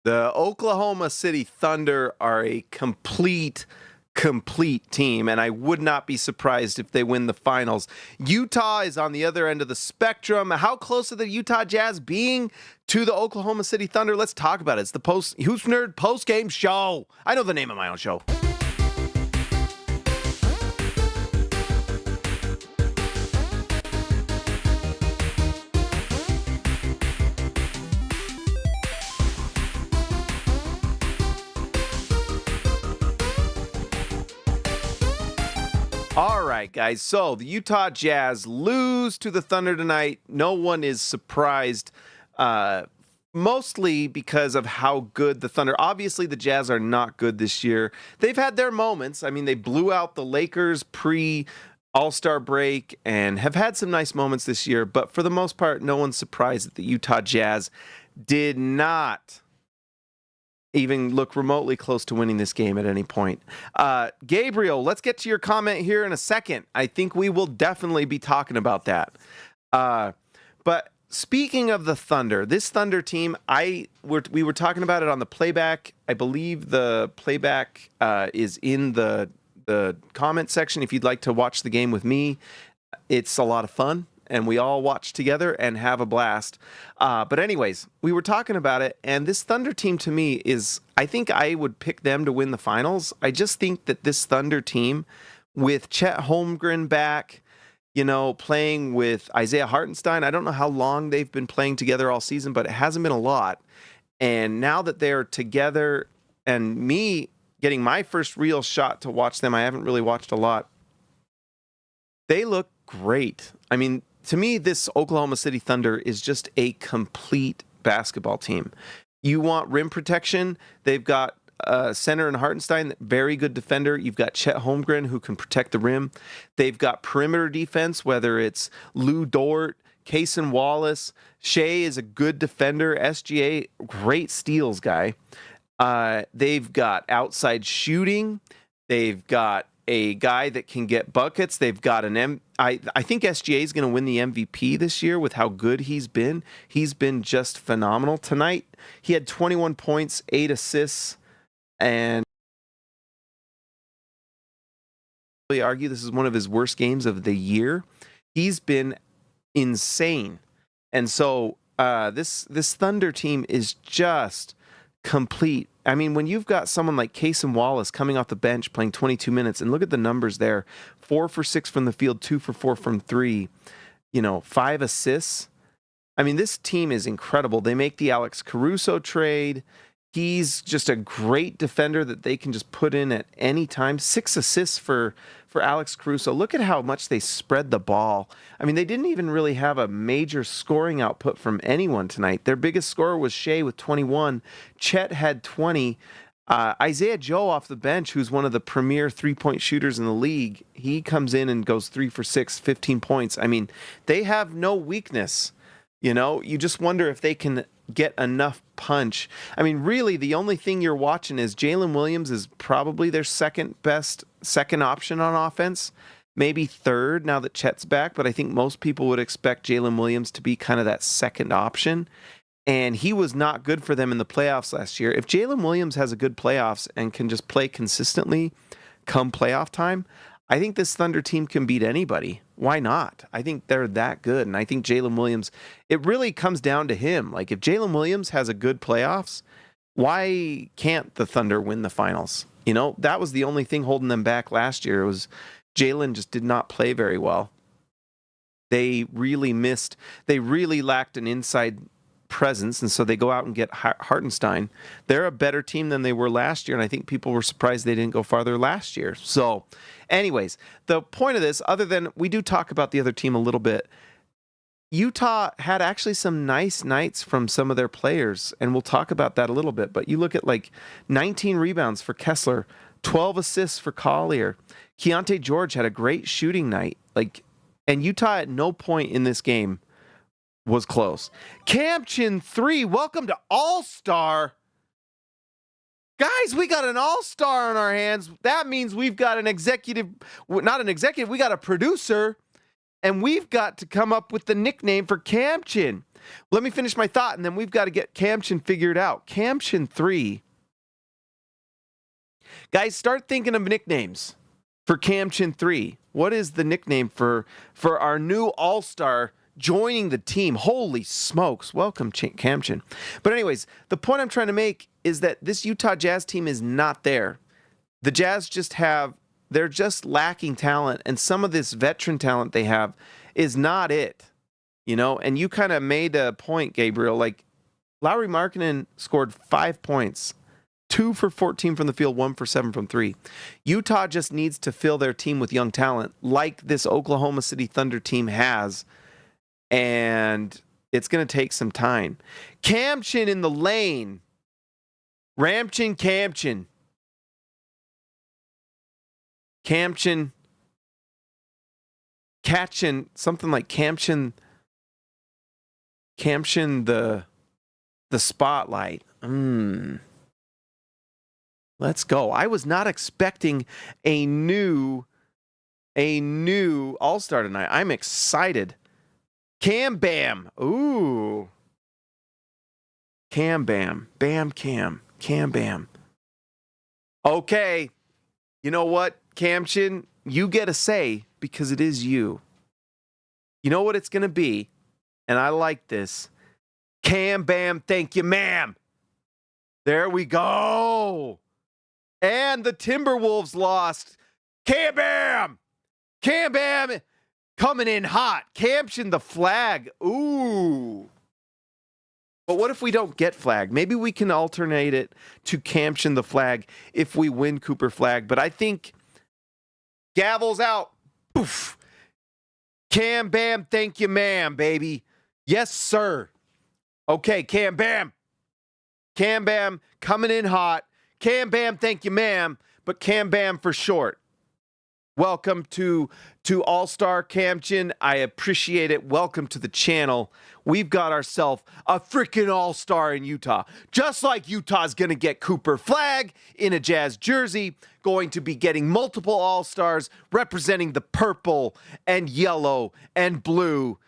The Oklahoma City Thunder are a complete team, and I would not be surprised if they win the finals. Utah is on the other end of the spectrum. How close are the Utah Jazz being to the Oklahoma City Thunder? Let's talk about it. It's the Hoops Nerd post-game show. I know the name of my own show. All right, guys. So the Utah Jazz lose to the Thunder tonight. No one is surprised, mostly because of how good the Thunder. Obviously, the Jazz are not good this year. They've had their moments. I mean, they blew out the Lakers pre-All-Star break and have had some nice moments this year. But for the most part, no one's surprised that the Utah Jazz did not even look remotely close to winning this game at any point. Gabriel, let's get to your comment here in a second. I think we will definitely be talking about that. But speaking of the Thunder, this Thunder team, we were talking about it on the playback. I believe the playback is in the comment section. If you'd like to watch the game with me, it's a lot of fun. And we all watch together and have a blast. But anyways, we were talking about it, and this Thunder team to me is, I think I would pick them to win the finals. I just think that this Thunder team, with Chet Holmgren back, playing with Isaiah Hartenstein, I don't know how long they've been playing together all season, but it hasn't been a lot. And now that they're together, and me getting my first real shot to watch them, I haven't really watched a lot. They look great. I mean, to me, this Oklahoma City Thunder is just a complete basketball team. You want rim protection? They've got center and Hartenstein, very good defender. You've got Chet Holmgren, who can protect the rim. They've got perimeter defense, whether it's Lou Dort, Cason Wallace. Shai is a good defender. SGA, great steals guy. They've got outside shooting. They've got a guy that can get buckets. They've got I think SGA is going to win the MVP this year with how good he's been. He's been just phenomenal. Tonight, he had 21 points, 8 assists, and I argue this is one of his worst games of the year. He's been insane. And so this Thunder team is just complete. I mean, when you've got someone like Cason Wallace coming off the bench playing 22 minutes, and look at the numbers there, 4 for 6 from the field, 2 for 4 from 3, 5 assists. I mean, this team is incredible. They make the Alex Caruso trade. He's just a great defender that they can just put in at any time. 6 assists for Alex Caruso. Look at how much they spread the ball. I mean, they didn't even really have a major scoring output from anyone tonight. Their biggest scorer was Shai with 21. Chet had 20. Isaiah Joe off the bench, who's one of the premier three-point shooters in the league, he comes in and goes 3 for 6, 15 points. I mean, they have no weakness. You just wonder if they can get enough punch. I mean, really, the only thing you're watching is Jalen Williams is probably their second option on offense, maybe third now that Chet's back, but I think most people would expect Jalen Williams to be kind of that second option, and he was not good for them in the playoffs last year. If Jalen Williams has a good playoffs and can just play consistently come playoff time, I think this Thunder team can beat anybody. Why not? I think they're that good. And I think Jalen Williams, it really comes down to him. Like, if Jalen Williams has a good playoffs, why can't the Thunder win the finals? That was the only thing holding them back last year. It was Jalen just did not play very well. They really lacked an inside presence, and so they go out and get Hartenstein. They're a better team than they were last year, and I think people were surprised they didn't go farther last year. So, anyways, the point of this, other than we do talk about the other team a little bit, Utah had actually some nice nights from some of their players, and we'll talk about that a little bit, but you look at 19 rebounds for Kessler, 12 assists for Collier. Keontae George had a great shooting night, and Utah at no point in this game was close. Campchin 3, welcome to All-Star. Guys, we got an all-star on our hands. That means we've got an executive, not an executive, we got a producer, and we've got to come up with the nickname for Campchin. Let me finish my thought, and then we've got to get Kamchen figured out. Kamchen 3. Guys, start thinking of nicknames for Kamchen 3. What is the nickname for our new all-star joining the team? Holy smokes. Welcome, Kamchen. But anyways, the point I'm trying to make is that this Utah Jazz team is not there. The Jazz they're just lacking talent, and some of this veteran talent they have is not it. You know, and you kind of made a point, Gabriel. Like, Lauri Markkanen scored 5 points, 2 for 14 from the field, 1 for 7 from 3. Utah just needs to fill their team with young talent like this Oklahoma City Thunder team has, and it's going to take some time. Kamchen in the lane. Ramchin, Kamchen. Kamchen. Katchen, something like Kamchen the spotlight. Let's go. I was not expecting a new all-star tonight. I'm excited. Cam Bam. Ooh. Cam Bam. Bam Cam. Cam Bam. Okay. You know what, Kamchen? You get a say because it is you. You know what it's going to be? And I like this. Cam Bam, thank you, ma'am. There we go. And the Timberwolves lost. Cam Bam. Cam Bam coming in hot. Kamchen the flag. Ooh. But what if we don't get flag? Maybe we can alternate it to Kamchen the flag if we win Cooper flag. But I think gavel's out. Poof. Cam Bam, thank you, ma'am, baby. Yes, sir. Okay, Cam Bam. Cam Bam coming in hot. Cam Bam, thank you, ma'am. But Cam Bam for short. Welcome to All-Star Kamchen. I appreciate it. Welcome to the channel. We've got ourselves a freaking all-star in Utah. Just like Utah's going to get Cooper flag in a Jazz jersey, going to be getting multiple all-stars representing the purple and yellow and blue.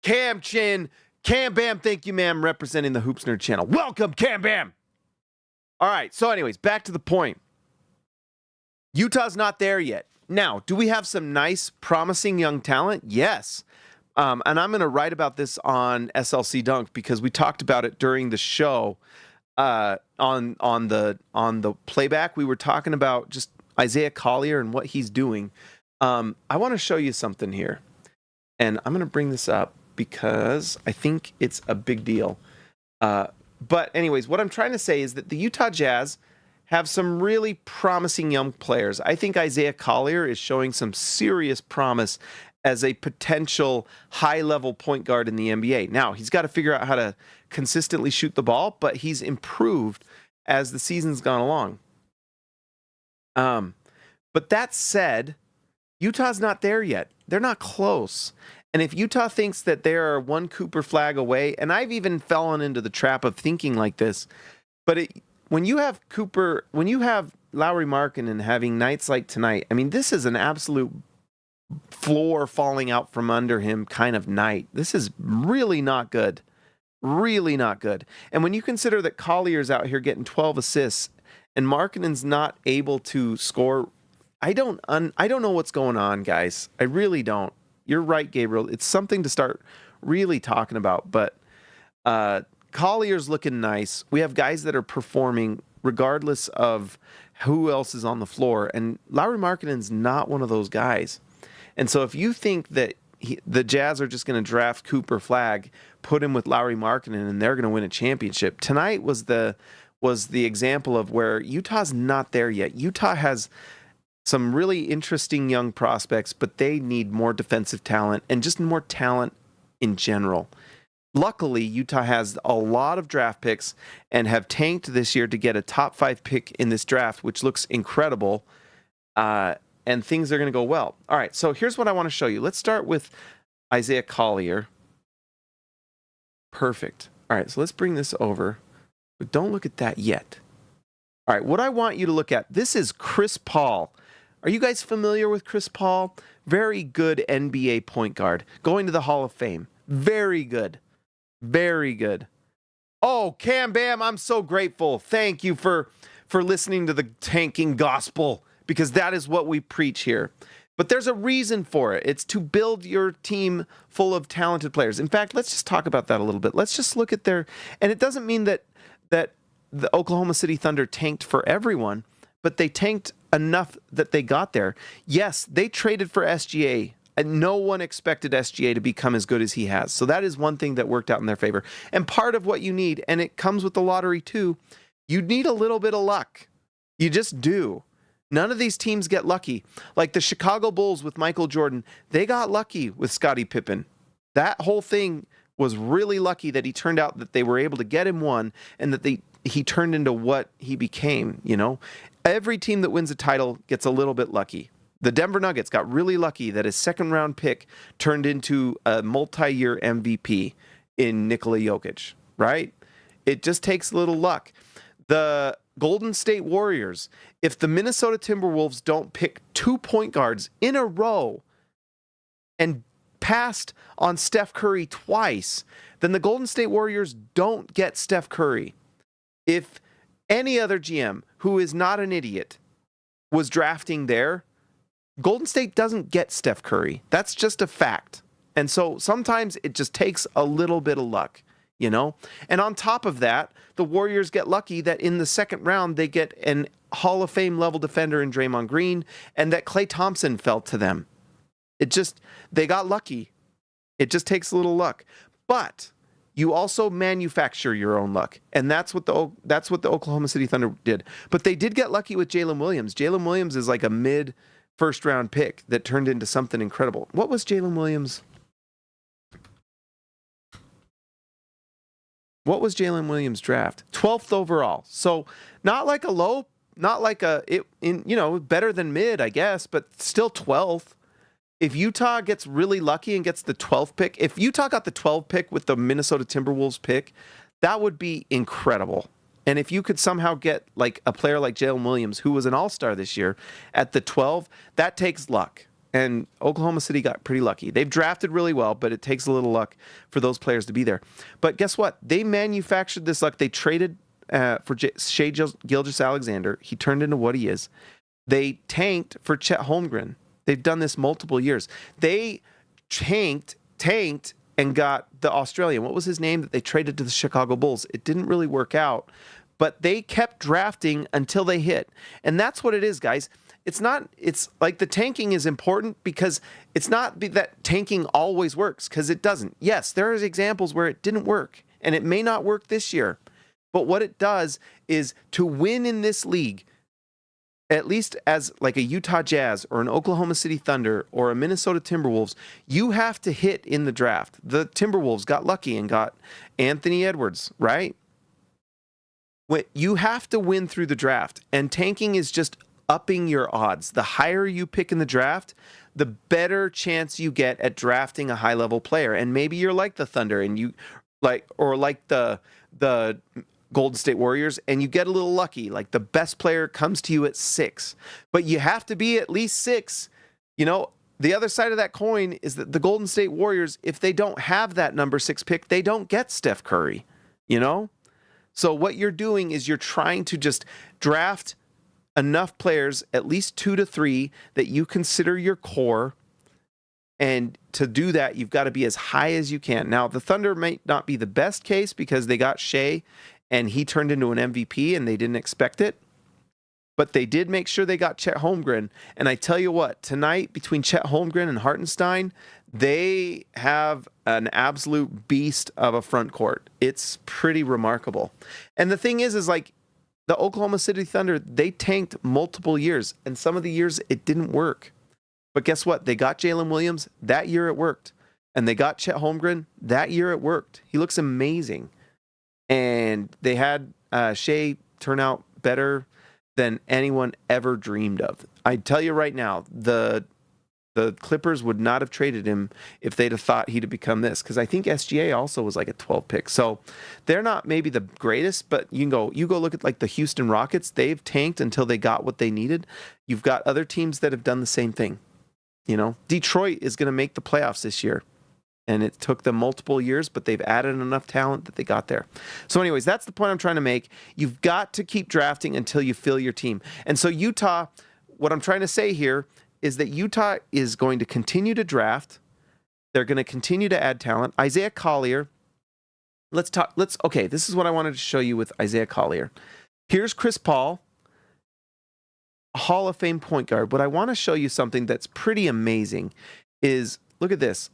Kamchen, Cam Bam, thank you, ma'am, representing the Hoops Nerd channel. Welcome, Cam Bam. All right, so anyways, back to the point. Utah's not there yet. Now, do we have some nice, promising young talent? Yes. And I'm going to write about this on SLC Dunk because we talked about it during the show on the playback. We were talking about just Isaiah Collier and what he's doing. I want to show you something here. And I'm going to bring this up because I think it's a big deal. But anyways, what I'm trying to say is that the Utah Jazz have some really promising young players. I think Isaiah Collier is showing some serious promise as a potential high-level point guard in the NBA. Now, he's got to figure out how to consistently shoot the ball, but he's improved as the season's gone along. But that said, Utah's not there yet. They're not close. And if Utah thinks that they are one Cooper flag away, and I've even fallen into the trap of thinking like this, but when you have Lauri Markkanen having nights like tonight, I mean, this is an absolute floor falling out from under him kind of night. This is really not good. Really not good. And when you consider that Collier's out here getting 12 assists and Markkanen's not able to score, I don't know what's going on, guys. I really don't. You're right, Gabriel. It's something to start really talking about, but Collier's looking nice. We have guys that are performing regardless of who else is on the floor, and Lauri Markkanen's not one of those guys. And so if you think that the Jazz are just going to draft Cooper flag, put him with Lauri Markkanen, and they're going to win a championship, tonight was the example of where Utah's not there yet. Utah has some really interesting young prospects, but they need more defensive talent and just more talent in general. Luckily, Utah has a lot of draft picks and have tanked this year to get a top 5 pick in this draft, which looks incredible, and things are going to go well. All right, so here's what I want to show you. Let's start with Isaiah Collier. Perfect. All right, so let's bring this over, but don't look at that yet. All right, what I want you to look at, this is Chris Paul. Are you guys familiar with Chris Paul? Very good NBA point guard, going to the Hall of Fame. Very good. Very good. Oh, Cam Bam, I'm so grateful. Thank you for listening to the tanking gospel, because that is what we preach here. But there's a reason for it. It's to build your team full of talented players. In fact, let's just talk about that a little bit. Let's just look at their, and it doesn't mean that the Oklahoma City Thunder tanked for everyone, but they tanked enough that they got there. Yes, they traded for SGA. And no one expected SGA to become as good as he has. So that is one thing that worked out in their favor. And part of what you need, and it comes with the lottery too, you need a little bit of luck. You just do. None of these teams get lucky. Like the Chicago Bulls with Michael Jordan, they got lucky with Scottie Pippen. That whole thing was really lucky that he turned out that they were able to get him one, and that he turned into what he became, you know? Every team that wins a title gets a little bit lucky. The Denver Nuggets got really lucky that his second-round pick turned into a multi-year MVP in Nikola Jokic, right? It just takes a little luck. The Golden State Warriors, if the Minnesota Timberwolves don't pick 2 point guards in a row and passed on Steph Curry twice, then the Golden State Warriors don't get Steph Curry. If any other GM who is not an idiot was drafting there, Golden State doesn't get Steph Curry. That's just a fact. And so sometimes it just takes a little bit of luck, you know? And on top of that, the Warriors get lucky that in the second round, they get an Hall of Fame level defender in Draymond Green, and that Klay Thompson fell to them. They got lucky. It just takes a little luck. But you also manufacture your own luck. And that's what the Oklahoma City Thunder did. But they did get lucky with Jalen Williams. Jalen Williams is like a mid-first round pick that turned into something incredible. What was Jalen Williams? What was Jalen Williams' draft? 12th overall. So not like a low, not like better than mid, I guess, but still 12th. If Utah gets really lucky and gets the 12th pick, if Utah got the 12th pick with the Minnesota Timberwolves pick, that would be incredible. And if you could somehow get like a player like Jalen Williams, who was an all-star this year, at the 12, that takes luck. And Oklahoma City got pretty lucky. They've drafted really well, but it takes a little luck for those players to be there. But guess what? They manufactured this luck. They traded for Shai Gilgeous-Alexander. He turned into what he is. They tanked for Chet Holmgren. They've done this multiple years. They tanked, and got the Australian. What was his name that they traded to the Chicago Bulls? It didn't really work out, but they kept drafting until they hit. And that's what it is, guys. It's like the tanking is important because it's not that tanking always works, because it doesn't. Yes, there are examples where it didn't work, and it may not work this year. But what it does is to win in this league, at least as like a Utah Jazz or an Oklahoma City Thunder or a Minnesota Timberwolves, you have to hit in the draft. The Timberwolves got lucky and got Anthony Edwards, right? You have to win through the draft, and tanking is just upping your odds. The higher you pick in the draft, the better chance you get at drafting a high-level player. And maybe you're like the Thunder and you like the Golden State Warriors, and you get a little lucky. Like the best player comes to you at 6, but you have to be at least 6. You know, the other side of that coin is that the Golden State Warriors, if they don't have that number 6 pick, they don't get Steph Curry, you know? So what you're doing is you're trying to just draft enough players, at least 2 to 3, that you consider your core. And to do that, you've got to be as high as you can. Now, the Thunder might not be the best case because they got Shai, and he turned into an MVP, and they didn't expect it. But they did make sure they got Chet Holmgren. And I tell you what, tonight, between Chet Holmgren and Hartenstein, they have an absolute beast of a front court. It's pretty remarkable. And the thing is like the Oklahoma City Thunder, they tanked multiple years, and some of the years it didn't work. But guess what? They got Jalen Williams. That year it worked. And they got Chet Holmgren. That year it worked. He looks amazing. And they had Shai turn out better than anyone ever dreamed of. I tell you right now, the Clippers would not have traded him if they'd have thought he'd have become this, because I think SGA also was like a 12 pick. So they're not maybe the greatest, but you go look at like the Houston Rockets. They've tanked until they got what they needed. You've got other teams that have done the same thing. You know, Detroit is going to make the playoffs this year. And it took them multiple years, but they've added enough talent that they got there. So anyways, that's the point I'm trying to make. You've got to keep drafting until you fill your team. And so Utah, what I'm trying to say here is that Utah is going to continue to draft. They're going to continue to add talent. Isaiah Collier, okay, this is what I wanted to show you with Isaiah Collier. Here's Chris Paul, a Hall of Fame point guard. What I want to show you something that's pretty amazing is, look at this.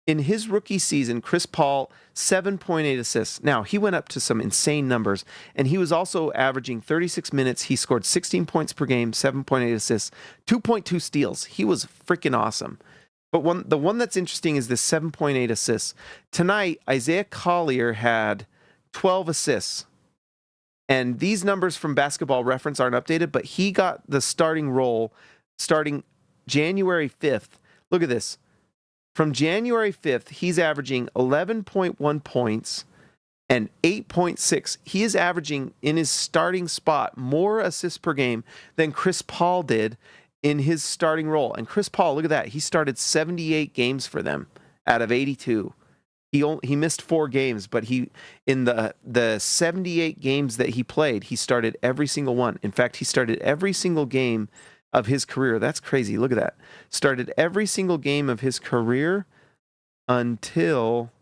In his rookie season, Chris Paul, 7.8 assists. Now, he went up to some insane numbers, and he was also averaging 36 minutes. He scored 16 points per game, 7.8 assists, 2.2 steals. He was freaking awesome. But the one that's interesting is this 7.8 assists. Tonight, Isaiah Collier had 12 assists. And these numbers from Basketball Reference aren't updated, but he got the starting role starting January 5th. Look at this. From January 5th, he's averaging 11.1 points and 8.6. He is averaging in his starting spot more assists per game than Chris Paul did in his starting role. And Chris Paul, look at that. He started 78 games for them out of 82. He missed 4 games, but in the 78 games that he played, he started every single one. In fact, he started every single game of his career. That's crazy. Look at that. Started every single game of his career until,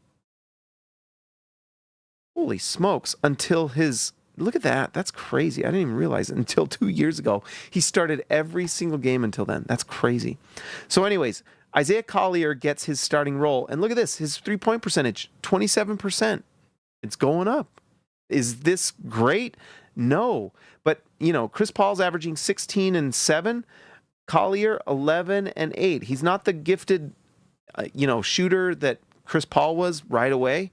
holy smokes, until his, look at that. That's crazy. I didn't even realize it until 2 years ago. He started every single game until then. That's crazy. So anyways, Isaiah Collier gets his starting role. And look at this. His 3-point percentage, 27%. It's going up. Is this great? No. But, Chris Paul's averaging 16 and 7. Collier, 11 and 8. He's not the gifted, shooter that Chris Paul was right away,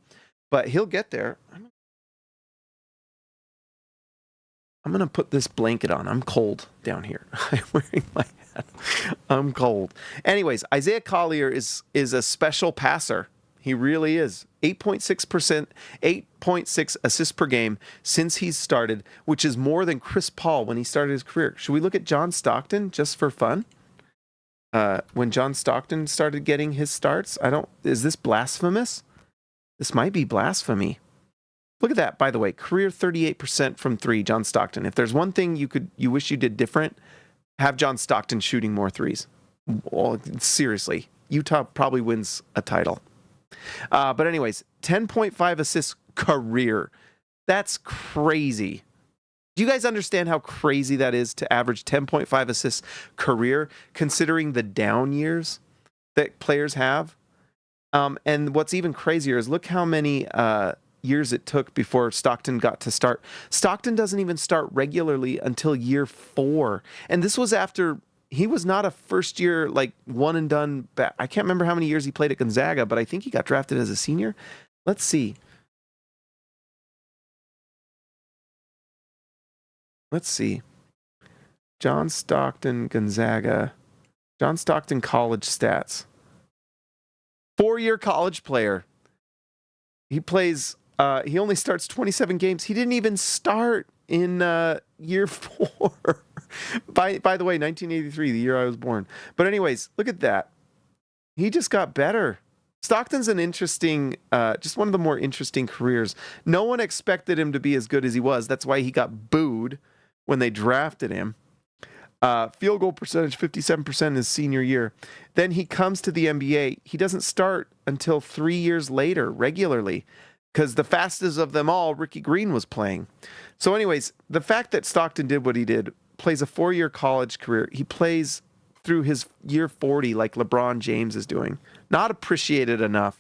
but he'll get there. I'm going to put this blanket on. I'm cold down here. I'm wearing my hat. I'm cold. Anyways, Isaiah Collier is a special passer. He really is. 8.6 assists per game since he's started, which is more than Chris Paul when he started his career. Should we look at John Stockton just for fun? When John Stockton started getting his starts, is this blasphemous? This might be blasphemy. Look at that, by the way. Career 38% from 3, John Stockton. If there's one thing you wish you did different, have John Stockton shooting more threes. Well, seriously, Utah probably wins a title. But anyways, 10.5 assists career. That's crazy. Do you guys understand how crazy that is to average 10.5 assists career, considering the down years that players have? And what's even crazier is look how many years it took before Stockton got to start. Stockton doesn't even start regularly until year 4. And this was after he was not a first year, one and done. I can't remember how many years he played at Gonzaga, but I think he got drafted as a senior. Let's see. John Stockton, Gonzaga. John Stockton college stats. 4-year college player. He plays, he only starts 27 games. He didn't even start in year 4. By the way, 1983, the year I was born. But anyways, look at that. He just got better. Stockton's an interesting, just one of the more interesting careers. No one expected him to be as good as he was. That's why he got booed when they drafted him. Field goal percentage, 57% his senior year. Then he comes to the NBA. He doesn't start until 3 years later regularly because the fastest of them all, Ricky Green, was playing. So anyways, the fact that Stockton did what he did, plays a 4-year college career. He plays through his year 40 like LeBron James is doing. Not appreciated enough.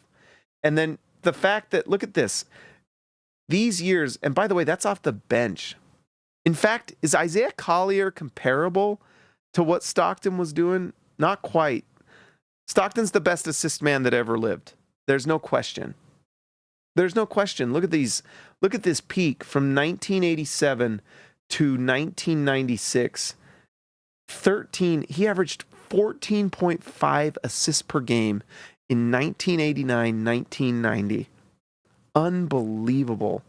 And then the fact that, look at this, these years, and by the way, that's off the bench. In fact, is Isaiah Collier comparable to what Stockton was doing? Not quite. Stockton's the best assist man that ever lived. There's no question. There's no question. Look at these. Look at this peak from 1987 to 1996. He averaged 14.5 assists per game in 1989, 1990. Unbelievable.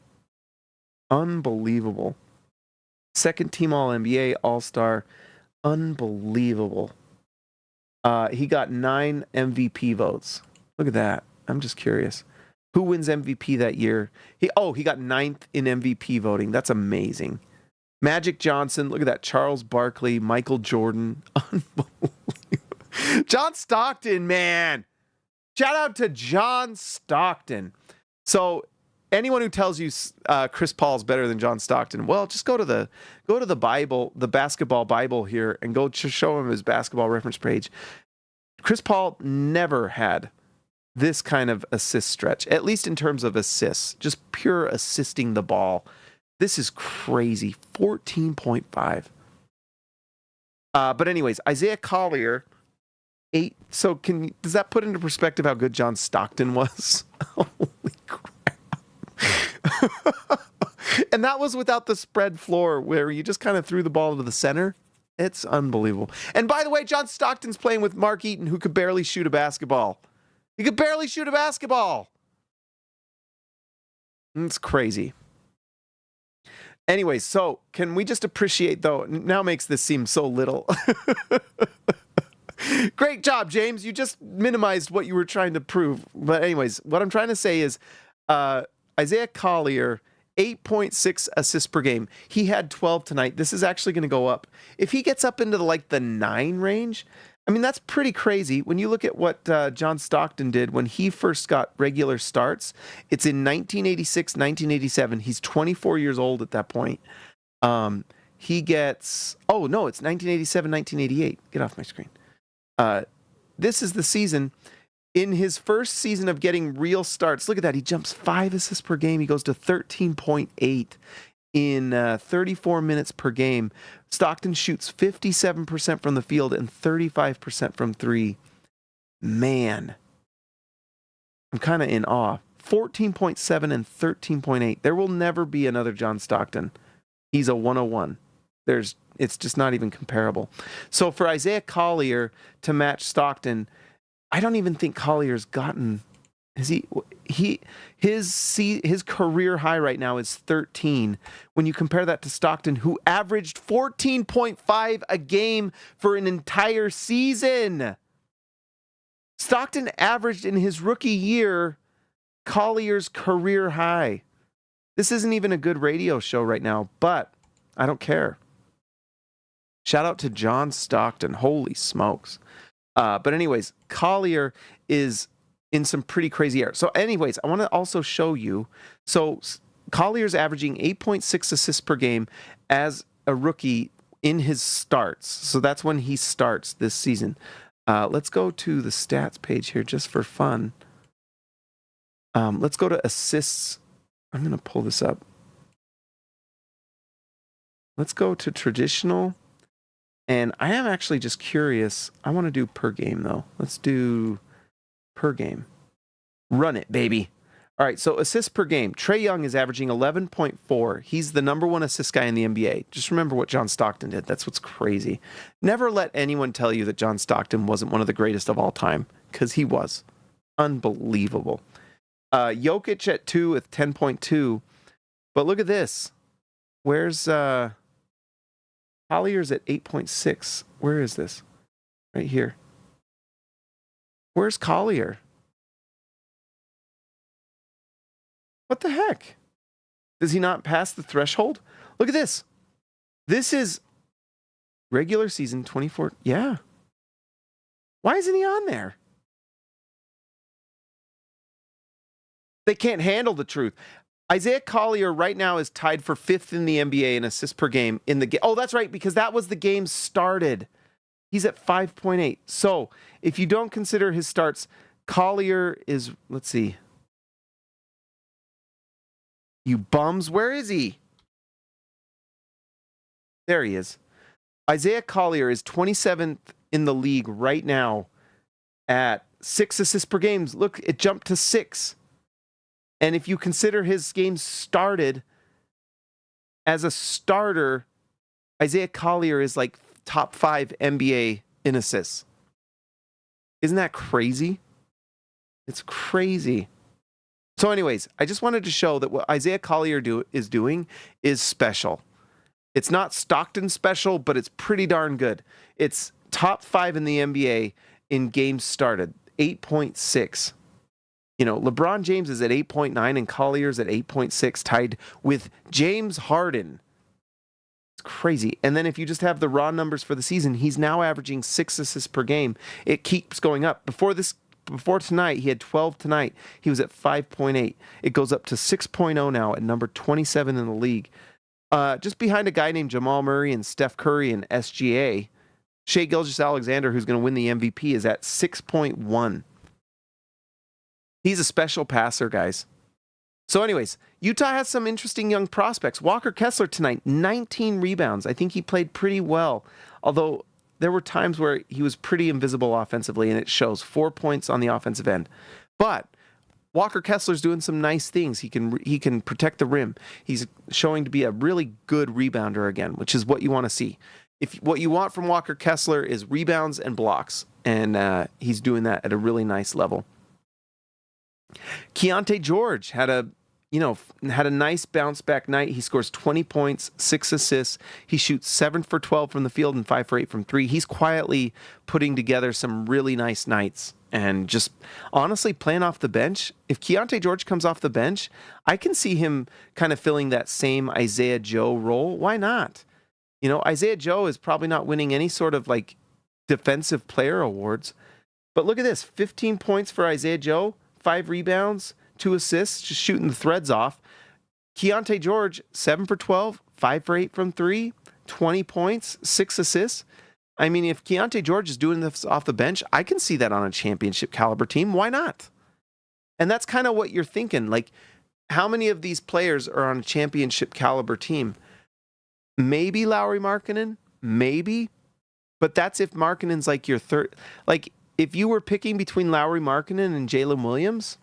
Unbelievable. Second team All-NBA, All-Star. Unbelievable. He got 9 MVP votes. Look at that. I'm just curious. Who wins MVP that year? He got 9th in MVP voting. That's amazing. Magic Johnson, look at that. Charles Barkley, Michael Jordan. Unbelievable. John Stockton, man. Shout out to John Stockton. So anyone who tells you Chris Paul's better than John Stockton, well, just go to the Bible, the basketball Bible here, and go show him his basketball reference page. Chris Paul never had this kind of assist stretch, at least in terms of assists, just pure assisting the ball. This is crazy. 14.5. But anyways, Isaiah Collier, 8. So does that put into perspective how good John Stockton was? Holy crap. And that was without the spread floor where you just kind of threw the ball into the center. It's unbelievable. And by the way, John Stockton's playing with Mark Eaton, who could barely shoot a basketball. He could barely shoot a basketball. It's crazy. Anyways, so can we just appreciate, though, now makes this seem so little. Great job, James. You just minimized what you were trying to prove. But anyways, what I'm trying to say is Isaiah Collier, 8.6 assists per game. He had 12 tonight. This is actually going to go up. If he gets up into the 9 range, I mean, that's pretty crazy. When you look at what John Stockton did when he first got regular starts, it's in 1986, 1987. He's 24 years old at that point. He gets, it's 1987, 1988. Get off my screen. This is the season. In his first season of getting real starts, look at that. He jumps 5 assists per game. He goes to 13.8 in 34 minutes per game. Stockton shoots 57% from the field and 35% from 3. Man, I'm kind of in awe. 14.7 and 13.8. There will never be another John Stockton. He's a 101. It's just not even comparable. So for Isaiah Collier to match Stockton, I don't even think Collier's gotten. His career high right now is 13. When you compare that to Stockton, who averaged 14.5 a game for an entire season. Stockton averaged in his rookie year Collier's career high. This isn't even a good radio show right now, but I don't care. Shout out to John Stockton. Holy smokes. But anyways, Collier is in some pretty crazy air. So anyways, I want to also show you. So Collier's averaging 8.6 assists per game as a rookie in his starts. So that's when he starts this season. Let's go to the stats page here just for fun. Let's go to assists. I'm going to pull this up. Let's go to traditional. And I am actually just curious. I want to do per game, though. Let's do per game. Run it, baby. All right, so assists per game. Trae Young is averaging 11.4. He's the number 1 assist guy in the NBA. Just remember what John Stockton did. That's what's crazy. Never let anyone tell you that John Stockton wasn't one of the greatest of all time, because he was. Unbelievable. Jokic at 2 with 10.2. But look at this. Where's Collier's at 8.6. Where is this? Right here. Where's Collier? What the heck? Does he not pass the threshold? Look at this. This is regular season 24. Yeah. Why isn't he on there? They can't handle the truth. Isaiah Collier right now is tied for 5th in the NBA in assists per game in the game. Oh, that's right, because that was the game started. He's at 5.8. So if you don't consider his starts, Collier is, let's see. You bums, where is he? There he is. Isaiah Collier is 27th in the league right now at 6 assists per game. Look, it jumped to 6. And if you consider his games started as a starter, Isaiah Collier is like top 5 NBA in assists. Isn't that crazy? It's crazy. So anyways, I just wanted to show that what Isaiah Collier is doing is special. It's not Stockton special, but it's pretty darn good. It's top 5 in the NBA in games started, 8.6. LeBron James is at 8.9 and Collier's at 8.6, tied with James Harden. It's crazy. And then if you just have the raw numbers for the season, he's now averaging 6 assists per game. It keeps going up. Before tonight, he had 12 tonight. He was at 5.8. It goes up to 6.0 now at number 27 in the league. Just behind a guy named Jamal Murray and Steph Curry and SGA, Shai Gilgeous-Alexander, who's going to win the MVP, is at 6.1. He's a special passer, guys. So anyways, Utah has some interesting young prospects. Walker Kessler tonight, 19 rebounds. I think he played pretty well, although there were times where he was pretty invisible offensively, and it shows. 4 points on the offensive end. But Walker Kessler's doing some nice things. He can protect the rim. He's showing to be a really good rebounder again, which is what you want to see. If what you want from Walker Kessler is rebounds and blocks, and he's doing that at a really nice level. Keontae George had a nice bounce back night. He scores 20 points, 6 assists. He shoots 7 for 12 from the field and 5 for 8 from 3. He's quietly putting together some really nice nights and just honestly playing off the bench. If Keontae George comes off the bench, I can see him kind of filling that same Isaiah Joe role. Why not? Isaiah Joe is probably not winning any sort of like defensive player awards, but look at this, 15 points for Isaiah Joe, 5 rebounds, 2 assists, just shooting the threads off. Keontae George, 7 for 12, 5 for 8 from 3, 20 points, 6 assists. I mean, if Keontae George is doing this off the bench, I can see that on a championship caliber team. Why not? And that's kind of what you're thinking. Like, how many of these players are on a championship caliber team? Maybe Lauri Markkanen, maybe. But that's if Markkanen's like your third. Like, if you were picking between Lauri Markkanen and Jalen Williams,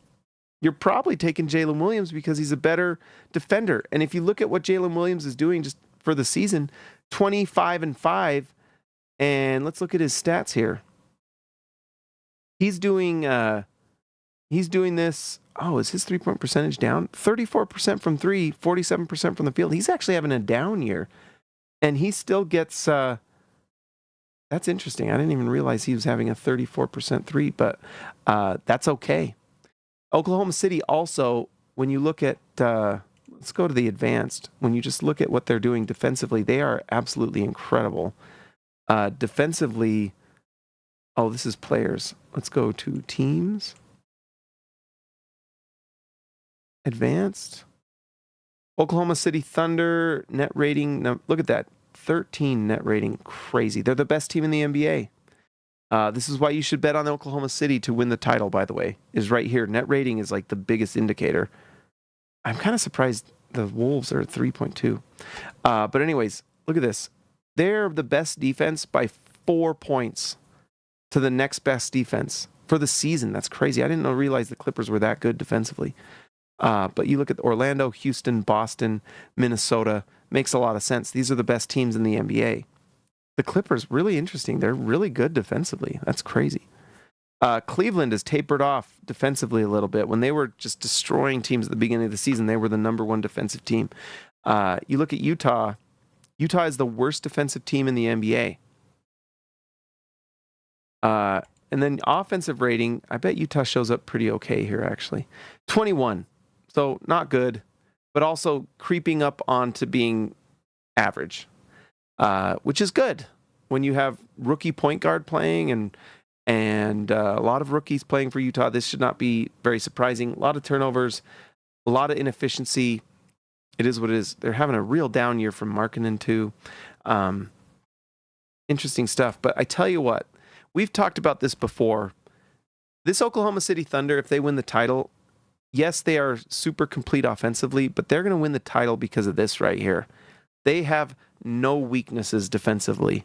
you're probably taking Jalen Williams because he's a better defender. And if you look at what Jalen Williams is doing just for the season, 25-5, and let's look at his stats here. He's doing this. Oh, is his 3-point percentage down? 34% from 3, 47% from the field. He's actually having a down year, and he still gets. That's interesting. I didn't even realize he was having a 34% 3, but that's okay. Oklahoma City also, when you look at, let's go to the advanced. When you just look at what they're doing defensively, they are absolutely incredible. Defensively, this is players. Let's go to teams. Advanced. Oklahoma City Thunder net rating. Now, look at that. 13 net rating. Crazy. They're the best team in the NBA. This is why you should bet on Oklahoma City to win the title, by the way, is right here. Net rating is like the biggest indicator. I'm kind of surprised the Wolves are at 3.2. But anyways, look at this. They're the best defense by 4 points to the next best defense for the season. That's crazy. I didn't realize the Clippers were that good defensively. But you look at Orlando, Houston, Boston, Minnesota. Makes a lot of sense. These are the best teams in the NBA. The Clippers, really interesting. They're really good defensively. That's crazy. Cleveland has tapered off defensively a little bit. When they were just destroying teams at the beginning of the season, they were the number 1 defensive team. You look at Utah. Utah is the worst defensive team in the NBA. And then offensive rating, I bet Utah shows up pretty okay here, actually. 21. So not good, but also creeping up onto being average, which is good when you have rookie point guard playing and a lot of rookies playing for Utah. This should not be very surprising. A lot of turnovers, a lot of inefficiency. It is what it is. They're having a real down year from Markkanen too. Interesting stuff. But I tell you what, we've talked about this before. This Oklahoma City Thunder, if they win the title, yes, they are super complete offensively, but they're going to win the title because of this right here. They have no weaknesses defensively.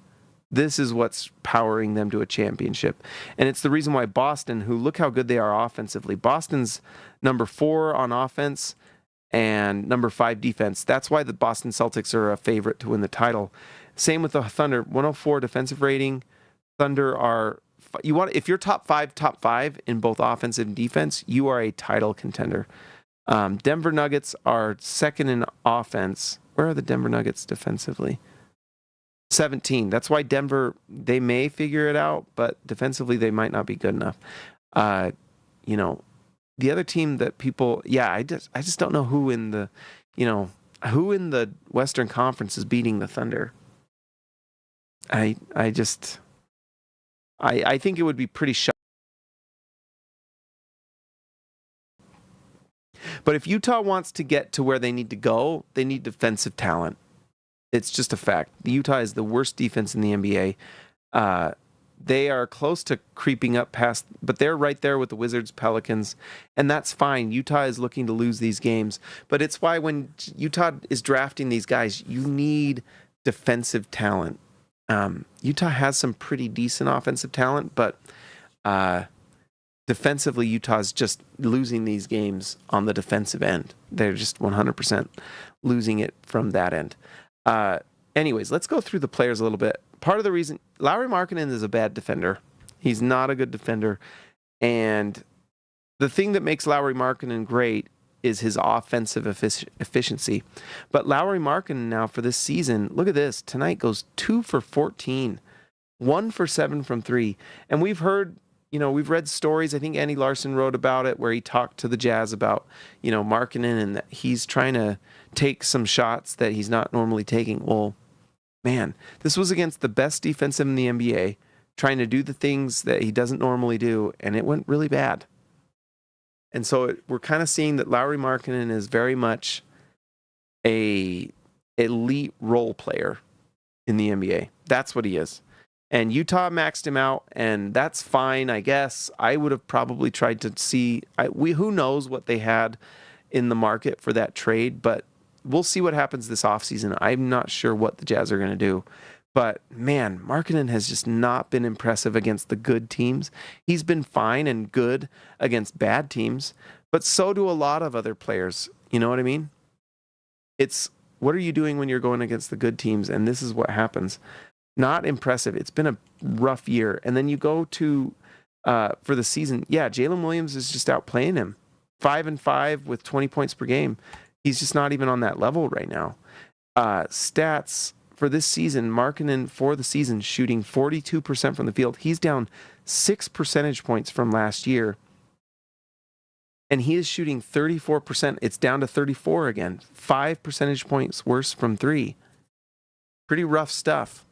This is what's powering them to a championship. And it's the reason why Boston, who look how good they are offensively. Boston's number 4 on offense and number 5 defense. That's why the Boston Celtics are a favorite to win the title. Same with the Thunder, 104 defensive rating. Thunder are, if you're top five in both offense and defense, you are a title contender. Denver Nuggets are second in offense. Where are the Denver Nuggets defensively? 17. That's why Denver, they may figure it out, but defensively they might not be good enough. the other team that people, I just don't know who in the, who in the Western Conference is beating the Thunder. I think it would be pretty shocking. But if Utah wants to get to where they need to go, they need defensive talent. It's just a fact. Utah is the worst defense in the NBA. They are close to creeping up past, but they're right there with the Wizards, Pelicans, and that's fine. Utah is looking to lose these games, but it's why when Utah is drafting these guys, you need defensive talent. Utah has some pretty decent offensive talent, but defensively, Utah's just losing these games on the defensive end. They're just 100% losing it from that end. Anyways, let's go through the players a little bit. Part of the reason Lauri Markkanen is a bad defender. He's not a good defender. And the thing that makes Lauri Markkanen great is his offensive efficiency. But Lauri Markkanen now for this season, look at this. Tonight goes 2 for 14, 1 for 7 from 3. And we've heard, we've read stories. I think Andy Larson wrote about it where he talked to the Jazz about, Markkanen and that he's trying to take some shots that he's not normally taking. Well, man, this was against the best defense in the NBA, trying to do the things that he doesn't normally do, and it went really bad. And so we're kind of seeing that Lauri Markkanen is very much a elite role player in the NBA. That's what he is. And Utah maxed him out, and that's fine, I guess. I would have probably tried to see, who knows what they had in the market for that trade, but we'll see what happens this offseason. I'm not sure what the Jazz are going to do. But, man, Markkanen has just not been impressive against the good teams. He's been fine and good against bad teams, but so do a lot of other players. You know what I mean? It's, what are you doing when you're going against the good teams? And this is what happens. Not impressive. It's been a rough year. And then you go to, for the season, Jalen Williams is just outplaying him. 5-5 with 20 points per game. He's just not even on that level right now. Stats for this season, Markkanen for the season shooting 42% from the field. He's down 6 percentage points from last year. And he is shooting 34%. It's down to 34 again. 5 percentage points worse from 3. Pretty rough stuff.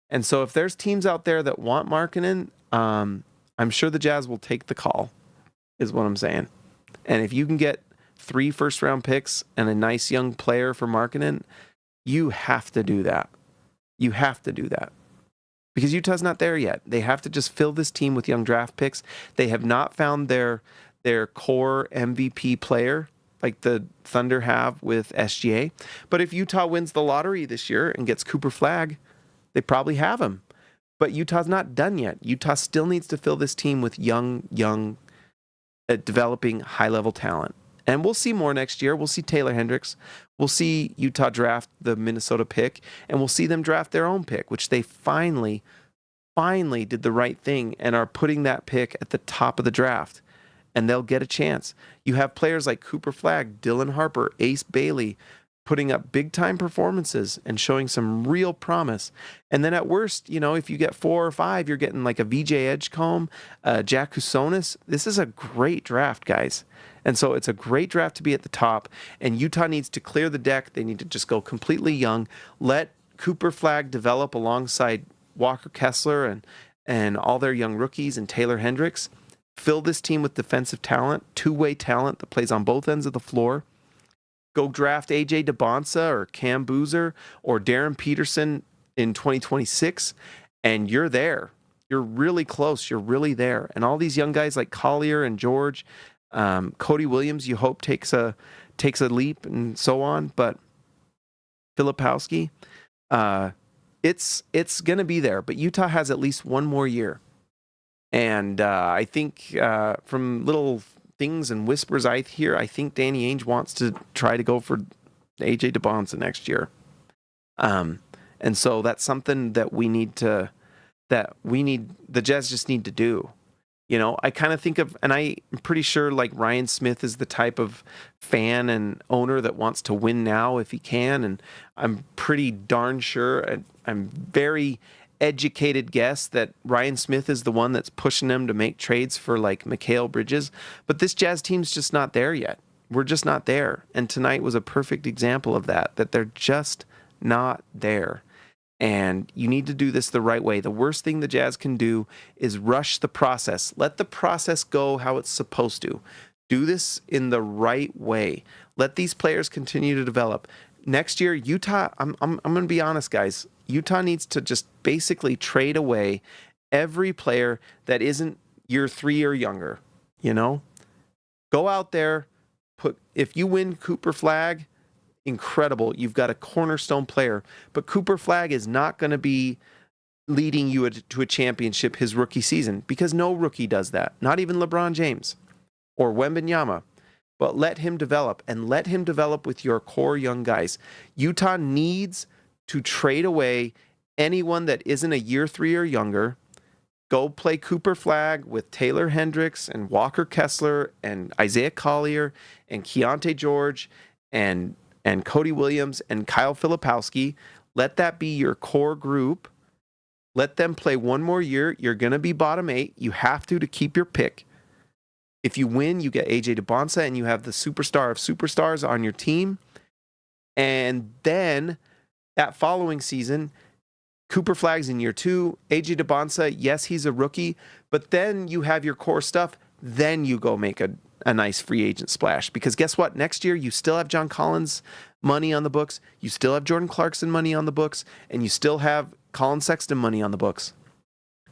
And so if there's teams out there that want Markkanen, I'm sure the Jazz will take the call, is what I'm saying. And if you can get 3 first-round picks and a nice young player for Markkanen, you have to do that. You have to do that. Because Utah's not there yet. They have to just fill this team with young draft picks. They have not found their core MVP player like the Thunder have with SGA. But if Utah wins the lottery this year and gets Cooper Flagg, they probably have him. But Utah's not done yet. Utah still needs to fill this team with young, developing high-level talent. And we'll see more next year. We'll see Taylor Hendricks. We'll see Utah draft the Minnesota pick, and we'll see them draft their own pick, which they finally did the right thing and are putting that pick at the top of the draft, and they'll get a chance. You have players like Cooper Flagg, Dylan Harper, Ace Bailey, putting up big-time performances and showing some real promise. And then at worst, if you get 4 or 5, you're getting like a VJ Edgecombe, Jack Kusonis. This is a great draft, guys. And so it's a great draft to be at the top, and Utah needs to clear the deck. They need to just go completely young, let Cooper Flagg develop alongside Walker Kessler and all their young rookies and Taylor Hendricks. Fill this team with defensive talent, two-way talent that plays on both ends of the floor. Go draft A.J. DeBonsa or Cam Boozer or Darren Peterson in 2026, and you're there. You're really close. You're really there. And all these young guys like Collier and George, Cody Williams, you hope takes a leap and so on. But Filipowski, it's going to be there. But Utah has at least one more year. And I think from little things and whispers I hear, I think Danny Ainge wants to try to go for A.J. DeBonsa next year. And so that's something that the Jazz just need to do. I kind of think of, and I'm pretty sure like Ryan Smith is the type of fan and owner that wants to win now if he can. And I'm pretty darn sure, I'm very educated guess that Ryan Smith is the one that's pushing them to make trades for like Mikal Bridges, but this Jazz team's just not there yet. We're just not there. And tonight was a perfect example of that they're just not there. And you need to do this the right way. The worst thing the Jazz can do is rush the process. Let the process go how it's supposed to. Do this in the right way. Let these players continue to develop. Next year, Utah, I'm going to be honest, guys. Utah needs to just basically trade away every player that isn't year 3 or younger. You know? Go out there, if you win Cooper Flagg, incredible. You've got a cornerstone player. But Cooper Flagg is not going to be leading you to a championship his rookie season because no rookie does that. Not even LeBron James or Wembanyama. But let him develop, and let him develop with your core young guys. Utah needs to trade away anyone that isn't a year 3 or younger. Go play Cooper Flagg with Taylor Hendricks and Walker Kessler and Isaiah Collier and Keontae George and Cody Williams and Kyle Filipowski. Let that be your core group. Let them play one more year. You're going to be bottom 8. You have to keep your pick. If you win, you get AJ DeBonsa and you have the superstar of superstars on your team. And then that following season, Cooper Flagg's in year 2. AJ DeBonsa, yes, he's a rookie, but then you have your core stuff. Then you go make a nice free agent splash. Because guess what? Next year, you still have John Collins money on the books. You still have Jordan Clarkson money on the books. And you still have Colin Sexton money on the books.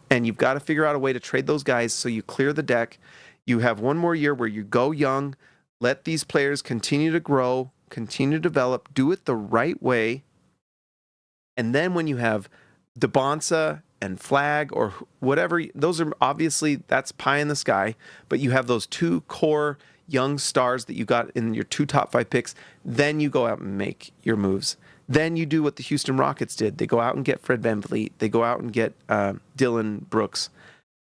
And you've got to figure out a way to trade those guys so you clear the deck. You have one more year where you go young, let these players continue to grow, continue to develop, do it the right way. And then when you have DeBonsa and Flagg or whatever, those are obviously, that's pie in the sky, but you have those 2 core young stars that you got in your 2 top 5 picks, then you go out and make your moves. Then you do what the Houston Rockets did. They go out and get Fred VanVleet. They go out and get Dylan Brooks.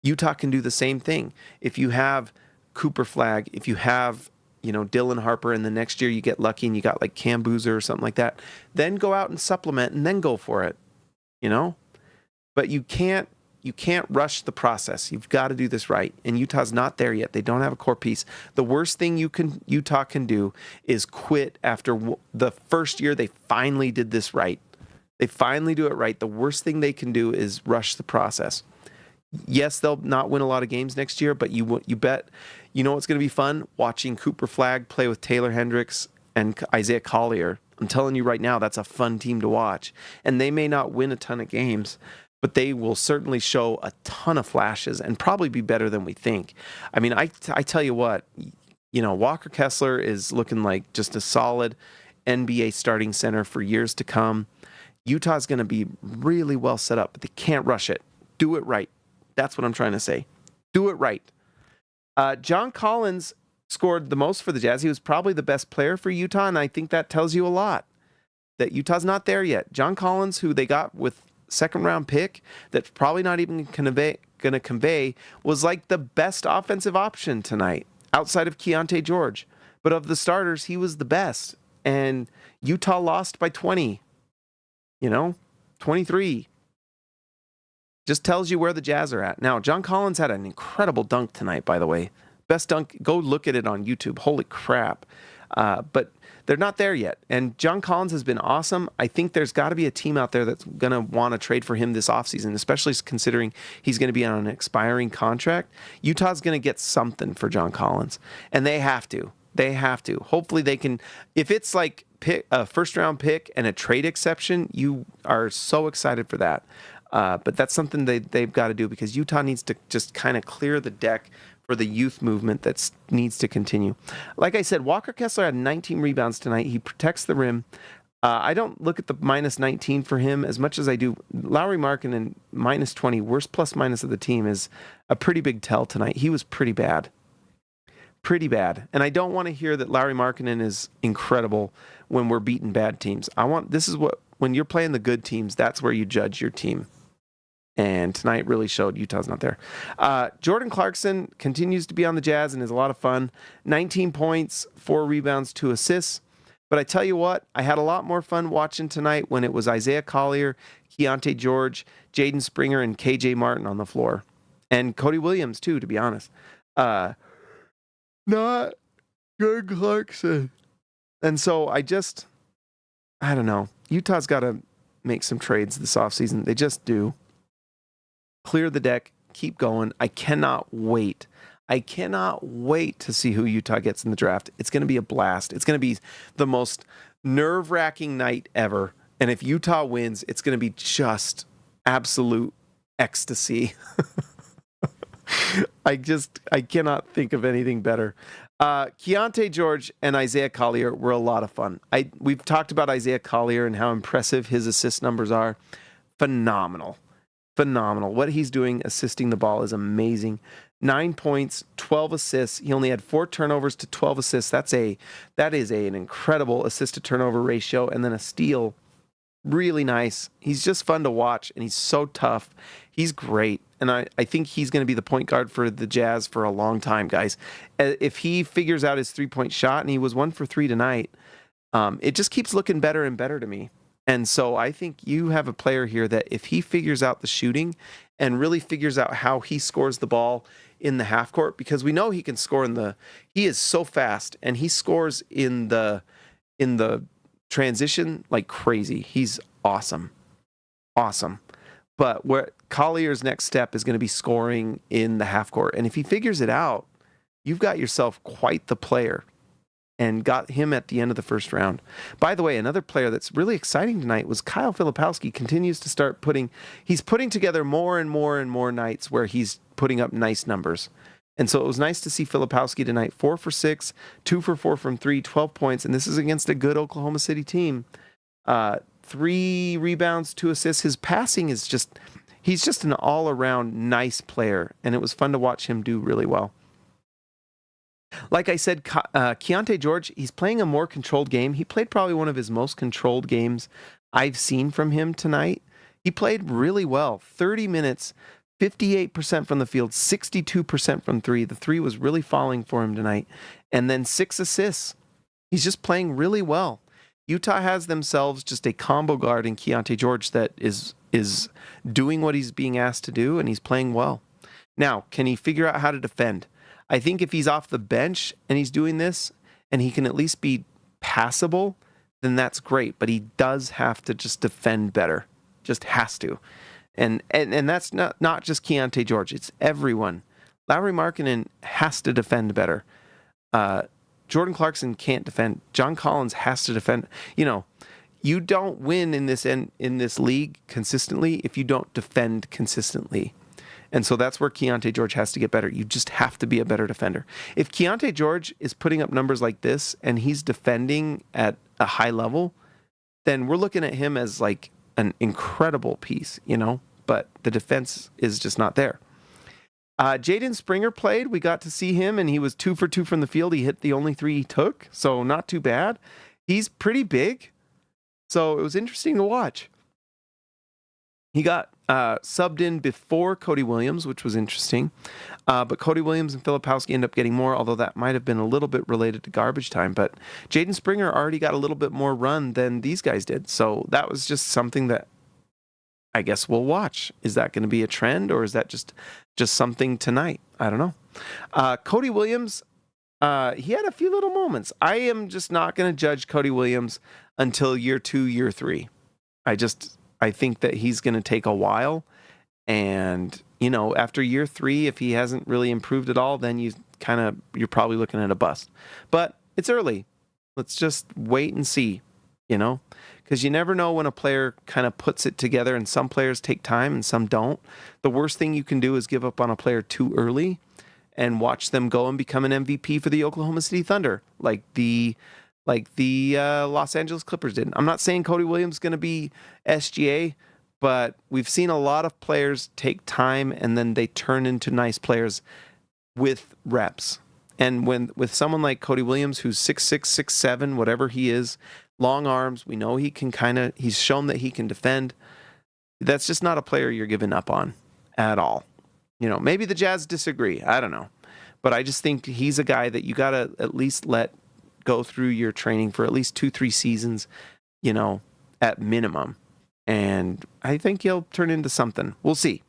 Utah can do the same thing. If you have Cooper Flagg, if you have, Dylan Harper, and the next year you get lucky and you got like Cam Boozer or something like that, then go out and supplement and then go for it, But you can't rush the process. You've got to do this right. And Utah's not there yet. They don't have a core piece. The worst thing Utah can do is quit after the first year they finally did this right. They finally do it right. The worst thing they can do is rush the process. Yes, they'll not win a lot of games next year, but you bet, what's going to be fun? Watching Cooper Flagg play with Taylor Hendricks and Isaiah Collier. I'm telling you right now, that's a fun team to watch. And they may not win a ton of games, but they will certainly show a ton of flashes and probably be better than we think. I mean, I tell you what, Walker Kessler is looking like just a solid NBA starting center for years to come. Utah's going to be really well set up, but they can't rush it. Do it right. That's what I'm trying to say. Do it right. John Collins scored the most for the Jazz. He was probably the best player for Utah, and I think that tells you a lot. That Utah's not there yet. John Collins, who they got with second-round pick, that's probably not even going to convey, was like the best offensive option tonight, outside of Keontae George. But of the starters, he was the best. And Utah lost by 20. 23. Just tells you where the Jazz are at. Now, John Collins had an incredible dunk tonight, by the way. Best dunk. Go look at it on YouTube. Holy crap. But they're not there yet. And John Collins has been awesome. I think there's got to be a team out there that's going to want to trade for him this offseason, especially considering he's going to be on an expiring contract. Utah's going to get something for John Collins. And they have to. They have to. Hopefully they can. If it's like a first-round pick and a trade exception, you are so excited for that. But that's something they've got to do because Utah needs to just kind of clear the deck for the youth movement that needs to continue. Like I said, Walker Kessler had 19 rebounds tonight. He protects the rim. I don't look at the minus 19 for him as much as I do. Lauri Markkanen, minus 20, worst plus minus of the team, is a pretty big tell tonight. He was pretty bad. Pretty bad. And I don't want to hear that Lauri Markkanen is incredible when we're beating bad teams. When you're playing the good teams, that's where you judge your team. And tonight really showed Utah's not there. Jordan Clarkson continues to be on the Jazz and is a lot of fun. 19 points, 4 rebounds, 2 assists. But I tell you what, I had a lot more fun watching tonight when it was Isaiah Collier, Keontae George, Jaden Springer, and KJ Martin on the floor. And Cody Williams, too, to be honest. Not Jordan Clarkson. And so I don't know. Utah's got to make some trades this offseason. They just do. Clear the deck. Keep going. I cannot wait. I cannot wait to see who Utah gets in the draft. It's going to be a blast. It's going to be the most nerve-wracking night ever. And if Utah wins, it's going to be just absolute ecstasy. I cannot think of anything better. Keontae George and Isaiah Collier were a lot of fun. We've talked about Isaiah Collier and how impressive his assist numbers are. Phenomenal. What he's doing assisting the ball is amazing. 9 points, 12 assists. He only had 4 turnovers to 12 assists. That is an incredible assist to turnover ratio. And then a steal. Really nice. He's just fun to watch, and he's so tough. He's great. And I think he's going to be the point guard for the Jazz for a long time, guys. If he figures out his three-point shot, and he was 1 for 3 tonight, it just keeps looking better and better to me. And so I think you have a player here that if he figures out the shooting and really figures out how he scores the ball in the half court, because we know he can score he is so fast, and he scores in the transition like crazy. He's awesome. But where Collier's next step is going to be scoring in the half court. And if he figures it out, you've got yourself quite the player, and got him at the end of the first round. By the way, another player that's really exciting tonight was Kyle Filipowski. Continues to start he's putting together more and more nights where he's putting up nice numbers. And so it was nice to see Filipowski tonight. 4 for 6, 2 for 4 from 3, 12 points. And this is against a good Oklahoma City team. 3 rebounds, 2 assists. His passing is he's just an all-around nice player. And it was fun to watch him do really well. Like I said, Keontae George, he's playing a more controlled game. He played probably one of his most controlled games I've seen from him tonight. He played really well. 30 minutes, 58% from the field, 62% from 3. The 3 was really falling for him tonight. And then 6 assists. He's just playing really well. Utah has themselves just a combo guard in Keontae George that is doing what he's being asked to do, and he's playing well. Now, can he figure out how to defend? I think if he's off the bench and he's doing this and he can at least be passable, then that's great. But he does have to just defend better. Just has to. And that's not just Keontae George. It's everyone. Lauri Markkanen has to defend better. Jordan Clarkson can't defend. John Collins has to defend. You don't win in this league consistently if you don't defend consistently. And so that's where Keontae George has to get better. You just have to be a better defender. If Keontae George is putting up numbers like this and he's defending at a high level, then we're looking at him as like an incredible piece, but the defense is just not there. Jaden Springer played. We got to see him, and he was 2 for 2 from the field. He hit the only 3 he took, so not too bad. He's pretty big, so it was interesting to watch. He got subbed in before Cody Williams, which was interesting. But Cody Williams and Filipowski end up getting more, although that might have been a little bit related to garbage time. But Jaden Springer already got a little bit more run than these guys did. So that was just something that I guess we'll watch. Is that going to be a trend, or is that just something tonight? I don't know. Cody Williams, he had a few little moments. I am just not going to judge Cody Williams until year 2, year 3. I think that he's going to take a while. And, after year 3, if he hasn't really improved at all, then you're probably looking at a bust. But it's early. Let's just wait and see, because you never know when a player kind of puts it together, and some players take time and some don't. The worst thing you can do is give up on a player too early and watch them go and become an MVP for the Oklahoma City Thunder, like the Los Angeles Clippers did. I'm not saying Cody Williams is going to be SGA, but we've seen a lot of players take time and then they turn into nice players with reps. And with someone like Cody Williams, who's 6'6", 6'7", whatever he is, long arms, we know he's shown that he can defend. That's just not a player you're giving up on at all. Maybe the Jazz disagree. I don't know. But I just think he's a guy that you got to at least let go through your training for at least 2-3 seasons, at minimum. And I think he'll turn into something. We'll see.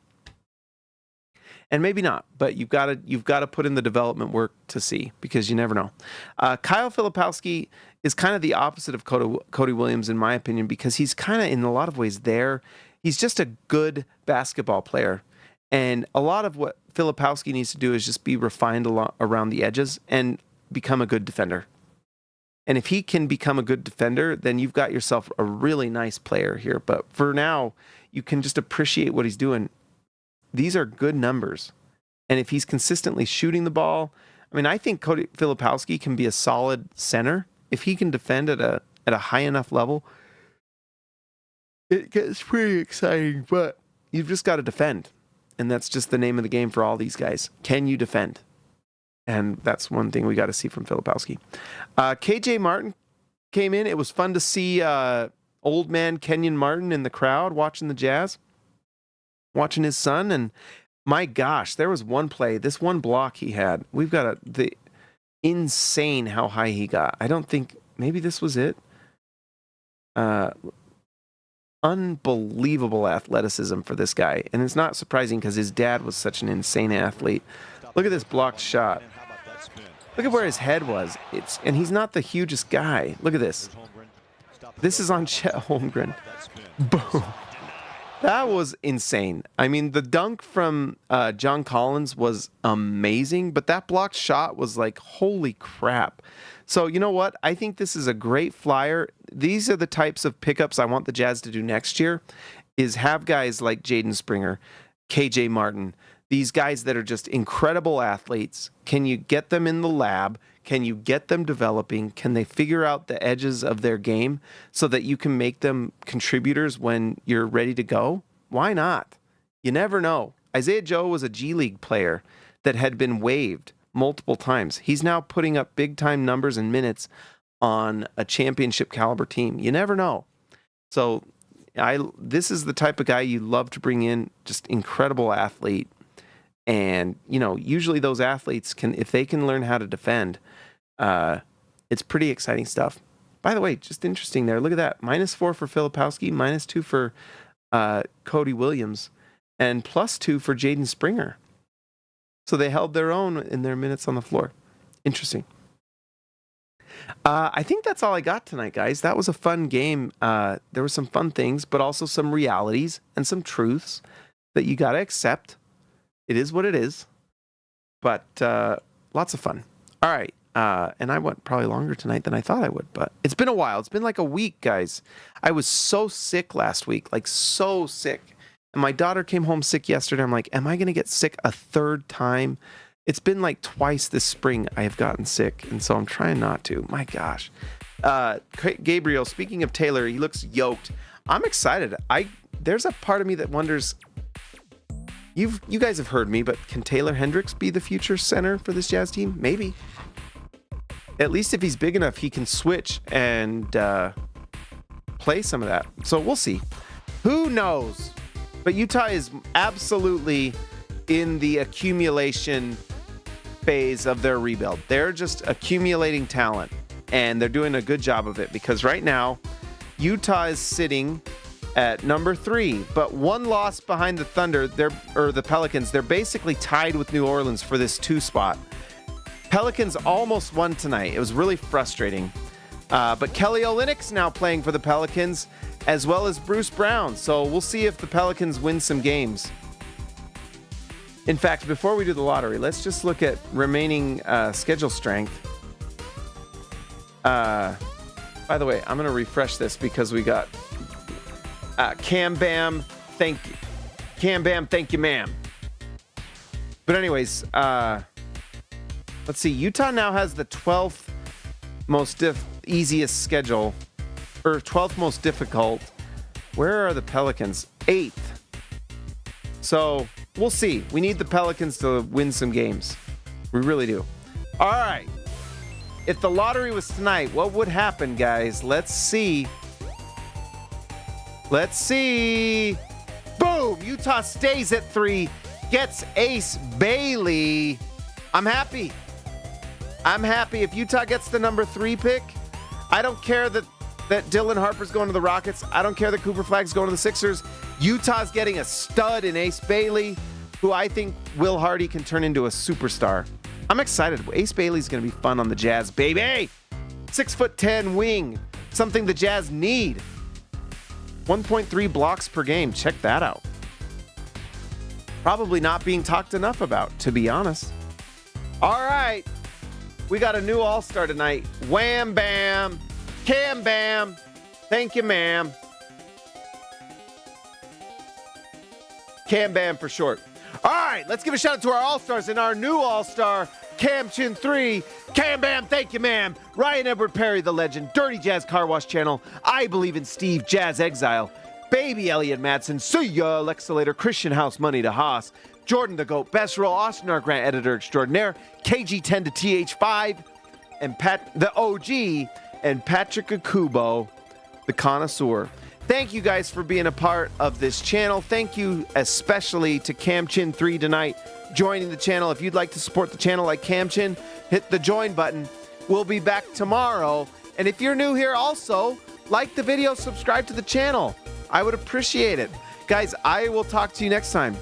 And maybe not, but you've got to put in the development work to see, because you never know. Kyle Filipowski is kind of the opposite of Cody Williams, in my opinion, because he's kind of, in a lot of ways, there. He's just a good basketball player. And a lot of what Filipowski needs to do is just be refined around the edges and become a good defender. And if he can become a good defender, then you've got yourself a really nice player here. But for now, you can just appreciate what he's doing. These are good numbers. And if he's consistently shooting the ball, I think Cody Filipowski can be a solid center. If he can defend at a high enough level, it gets pretty exciting. But you've just got to defend. And that's just the name of the game for all these guys. Can you defend? And that's one thing we got to see from Filipowski. KJ Martin came in. It was fun to see old man Kenyon Martin in the crowd watching the Jazz, watching his son. And my gosh, there was one play, this one block he had. We've got the insane how high he got. I don't think, maybe this was it. Unbelievable athleticism for this guy. And it's not surprising because his dad was such an insane athlete. Look at this blocked shot. Look at where his head was. And he's not the hugest guy. Look at this. This is on Chet Holmgren. Boom. That was insane. The dunk from John Collins was amazing, but that blocked shot was like, holy crap. So you know what? I think this is a great flyer. These are the types of pickups I want the Jazz to do next year, is have guys like Jaden Springer, KJ Martin, these guys that are just incredible athletes. Can you get them in the lab? Can you get them developing? Can they figure out the edges of their game so that you can make them contributors when you're ready to go? Why not? You never know. Isaiah Joe was a G League player that had been waived multiple times. He's now putting up big-time numbers and minutes on a championship caliber team. You never know. So this is the type of guy you love to bring in, just incredible athlete. And, usually those athletes can, if they can learn how to defend, it's pretty exciting stuff. By the way, just interesting there. Look at that. -4 for Filipowski, -2 for Cody Williams, and +2 for Jaden Springer. So they held their own in their minutes on the floor. Interesting. I think that's all I got tonight, guys. That was a fun game. There were some fun things, but also some realities and some truths that you got to accept. It is what it is, but lots of fun. All right, and I went probably longer tonight than I thought I would, but it's been a while. It's been like a week, guys. I was so sick last week, like so sick. And my daughter came home sick yesterday. I'm like, am I going to get sick a third time? It's been like twice this spring I have gotten sick, and so I'm trying not to. My gosh. Gabriel, speaking of Taylor, he looks yoked. I'm excited. There's a part of me that wonders, you guys have heard me, but can Taylor Hendricks be the future center for this Jazz team? Maybe. At least if he's big enough, he can switch and play some of that. So we'll see. Who knows? But Utah is absolutely in the accumulation phase of their rebuild. They're just accumulating talent, and they're doing a good job of it, because right now Utah is sitting at number 3, but one loss behind the Thunder, the Pelicans. They're basically tied with New Orleans for this 2 spot. Pelicans almost won tonight. It was really frustrating. But Kelly Olynyk's now playing for the Pelicans, as well as Bruce Brown. So we'll see if the Pelicans win some games. In fact, before we do the lottery, let's just look at remaining schedule strength. By the way, I'm going to refresh this because we got Cam Bam, thank you. Cam Bam, thank you, ma'am. But anyways, let's see. Utah now has the 12th most easiest schedule, or 12th most difficult. Where are the Pelicans? 8th. So we'll see. We need the Pelicans to win some games. We really do. All right. If the lottery was tonight, what would happen, guys? Let's see. Let's see. Boom! Utah stays at 3, gets Ace Bailey. I'm happy. I'm happy if Utah gets the number 3 pick. I don't care that Dylan Harper's going to the Rockets. I don't care that Cooper Flagg's going to the Sixers. Utah's getting a stud in Ace Bailey, who I think Will Hardy can turn into a superstar. I'm excited. Ace Bailey's going to be fun on the Jazz, baby. 6'10" wing, something the Jazz need. 1.3 blocks per game. Check that out. Probably not being talked enough about, to be honest. All right. We got a new all-star tonight. Wham Bam. Cam Bam. Thank you, ma'am. Cam Bam for short. All right, let's give a shout out to our all-stars and our new all-star, Cam Chin 3. Cam Bam, thank you, ma'am. Ryan Edward Perry, the legend. Dirty Jazz Car Wash Channel. I Believe in Steve, Jazz Exile. Baby Elliot Madsen. See ya, Lexalator. Christian House, Money to Haas. Jordan the GOAT, Best Roll, Austin R. Grant, Editor Extraordinaire. KG10 to TH5. And Pat, the OG. And Patrick Akubo, the connoisseur. Thank you guys for being a part of this channel. Thank you especially to Cam Chin 3 tonight joining the channel. If you'd like to support the channel like Cam Chin, hit the join button. We'll be back tomorrow. And if you're new here also, like the video, subscribe to the channel. I would appreciate it. Guys, I will talk to you next time.